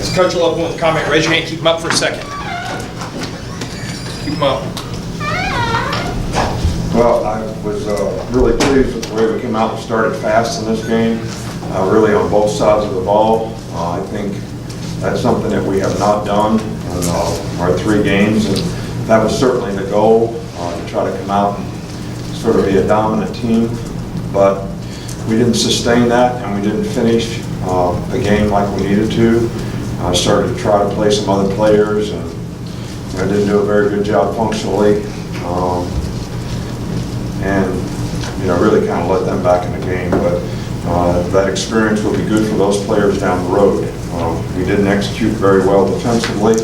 As coach will open with a comment, raise your hand, keep them up for a second. Keep them up. Well, I was really pleased with the way we came out and started fast in this game, really on both sides of the ball. I think that's something that we have not done in our 3 games, and that was certainly the goal, to try to come out and sort of be a dominant team. But we didn't sustain that, and we didn't finish the game like we needed to. I started to try to play some other players, and I didn't do a very good job functionally. And really kind of let them back in the game. But that experience will be good for those players down the road. We didn't execute very well defensively,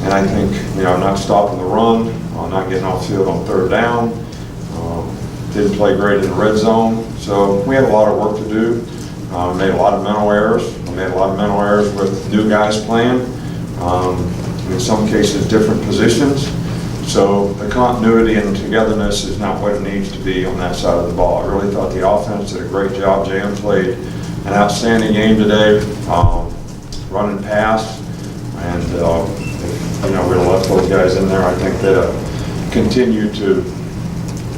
and I think not stopping the run, not getting off the field on 3rd down, didn't play great in the red zone. So we had a lot of work to do. Made a lot of mental errors. We made a lot of mental errors with new guys playing. In some cases, different positions. So the continuity and togetherness is not what it needs to be on that side of the ball. I really thought the offense did a great job. Jalen played an outstanding game today, running pass, and if we'd have left those guys in there, I think they'd continue to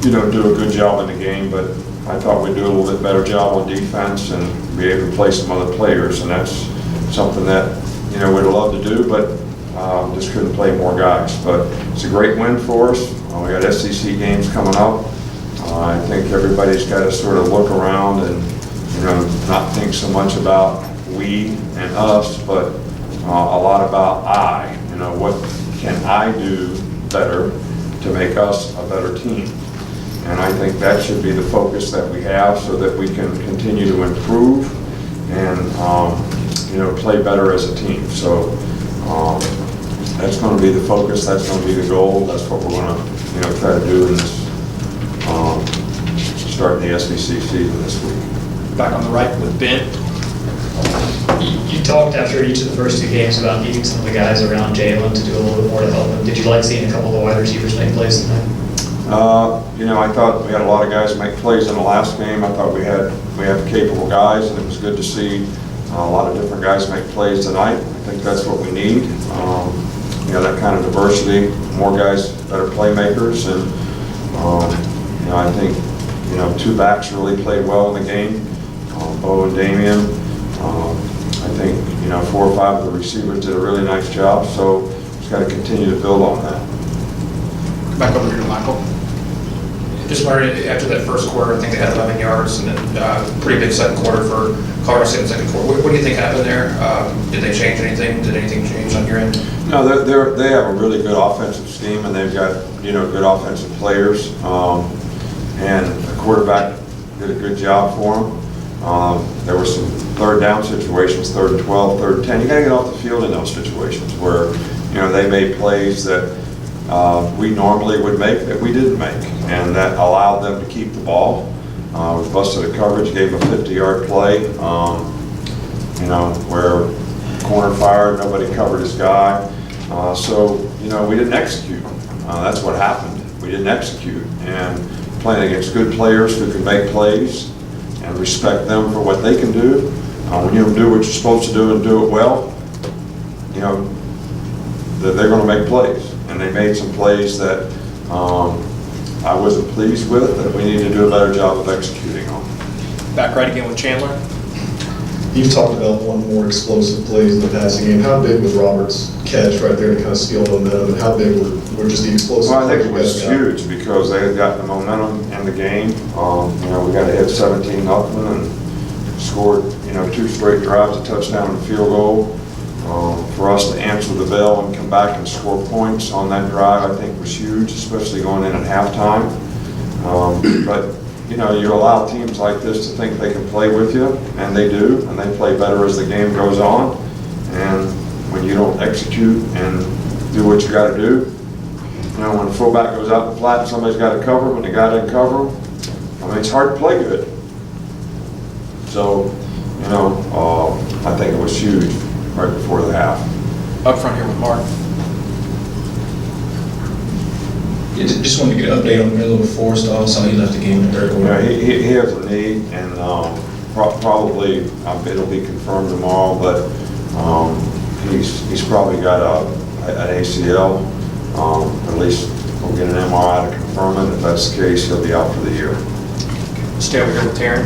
do a good job in the game. But I thought we'd do a little bit better job on defense and be able to play some other players, and that's something that we'd love to do, but just couldn't play more guys. But it's a great win for us. We got SEC games coming up. I think everybody's got to sort of look around and not think so much about we and us, but a lot about I. What can I do better to make us a better team? And I think that should be the focus that we have, so that we can continue to improve and play better as a team. So that's going to be the focus. That's going to be the goal. That's what we're going to try to do in this starting the SEC season this week. Back on the right with Ben. You talked after each of the first 2 games about needing some of the guys around Jalen to do a little bit more to help him. Did you like seeing a couple of the wide receivers make plays tonight? I thought we had a lot of guys make plays in the last game. I thought we had capable guys, and it was good to see a lot of different guys make plays tonight. I think that's what we need. That kind of diversity, more guys, better playmakers, and I think 2 backs really played well in the game, Bo and Damian. I think 4 or 5 of the receivers did a really nice job, so just got to continue to build on that. Back over here to Michael. Just wondering, after that first quarter, I think they had 11 yards, and then pretty big second quarter for Colorado State in the second quarter. What do you think happened there? Did they change anything? Did anything change on your end? No, they have a really good offensive scheme, and they've got good offensive players, and the quarterback did a good job for them. There were some 3rd down situations, 3rd and 12, 3rd and 10. You got to get off the field in those situations where they made plays that we normally would make that we didn't make, and that allowed them to keep the ball. We busted a coverage, gave them a 50-yard play, where corner fired, nobody covered his guy. So we didn't execute. That's what happened. We didn't execute, and playing against good players who can make plays and respect them for what they can do. When you do what you're supposed to do and do it well, they're going to make plays. And they made some plays that I wasn't pleased with, that we need to do a better job of executing on. Back right again with Chandler. You've talked about one more explosive plays in the passing game. How big was Robert's catch right there to kind of steal momentum, and how big were just the explosive Well, I think it plays was you guys got? huge because they had got the momentum in the game. We got to hit 17-0 and scored 2 straight drives, a touchdown and a field goal. For us to answer the bell and come back and score points on that drive, I think was huge, especially going in at halftime. But you allow teams like this to think they can play with you, and they do, and they play better as the game goes on. And when you don't execute and do what you got to do, when the fullback goes out the flat, somebody's got to cover. When the guy doesn't cover, it's hard to play good. So, I think it was huge right before the half. Up front here with Mark. Yeah, just wanted to get an update on Miller before, so I saw he left the game in the 3rd quarter. Yeah, he has a knee, and probably it'll be confirmed tomorrow, but He's probably got an ACL. At least we'll get an MRI to confirm it. If that's the case, he'll be out for the year. Stay over here with Taryn.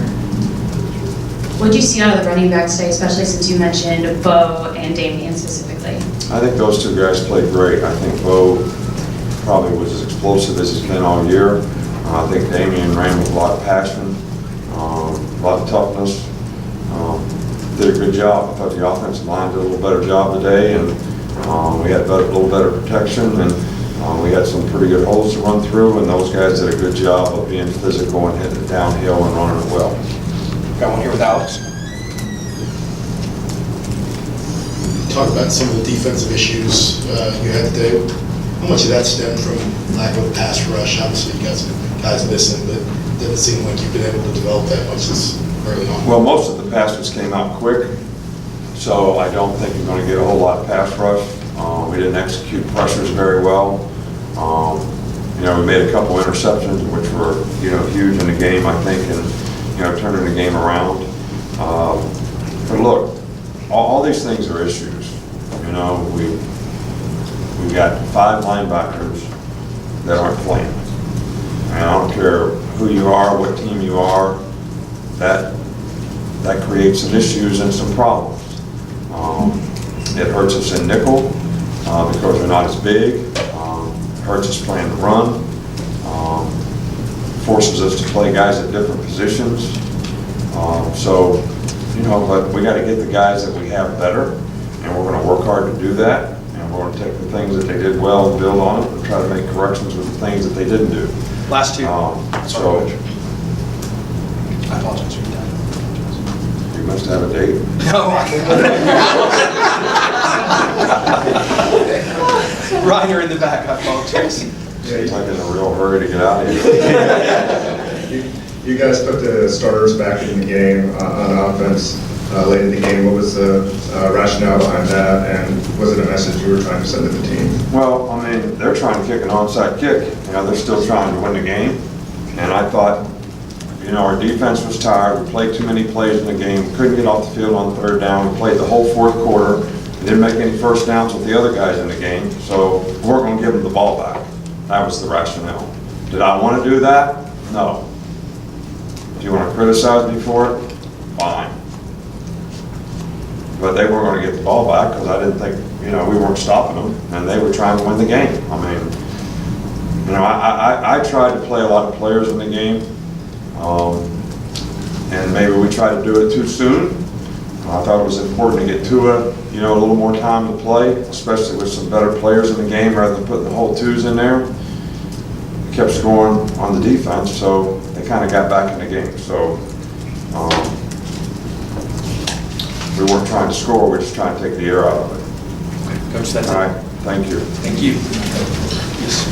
What did you see out of the running backs today, especially since you mentioned Bo and Damian specifically? I think those two guys played great. I think Bo probably was as explosive as he's been all year. I think Damian ran with a lot of passion, a lot of toughness. Did a good job. I thought the offensive line did a little better job today, and we had a little better protection, and we had some pretty good holes to run through, and those guys did a good job of being physical and hitting it downhill and running it well. Got one here with Alex. Talk about some of the defensive issues you had today. How much of that stemmed from lack of a pass rush? Obviously, you got some guys missing, but it doesn't seem like you've been able to develop that much this early on. Well, most of the passes came out quick, so I don't think you're going to get a whole lot of pass rush. We didn't execute pressures very well. We made a couple interceptions, which were, huge in the game, I think, and, turning the game around. But look, all these things are issues. We've got 5 linebackers that aren't playing. And I don't care who you are, what team you are, that creates some issues and some problems. It hurts us in nickel because we're not as big. Hurts us playing the run. Forces us to play guys at different positions. But we got to get the guys that we have better, and we're going to work hard to do that. And we're going to take the things that they did well and build on it, and try to make corrections with the things that they didn't do. Last two. So I apologize for your time. you must have a date. Ryder in the back, I apologize. Seems like in a real hurry to get out of here. You guys put the starters back in the game on offense late in the game. What was the rationale behind that, and was it a message you were trying to send to the team? Well, they're trying to kick an onside kick. They're still trying to win the game. And I thought, our defense was tired. We played too many plays in the game. We couldn't get off the field on 3rd down. We played the whole 4th quarter. We didn't make any first downs with the other guys in the game. So we weren't going to give them the ball back. That was the rationale. Did I want to do that? No. Do you want to criticize me for it? Fine. But they weren't going to get the ball back because I didn't think, we weren't stopping them, and they were trying to win the game. I tried to play a lot of players in the game, and maybe we tried to do it too soon. I thought it was important to get Tua, a little more time to play, especially with some better players in the game rather than putting the whole 2s in there. Kept scoring on the defense, so they kind of got back in the game. So we weren't trying to score, we were just trying to take the air out of it. Coach, that's All it. right, thank you. Thank you. Yes.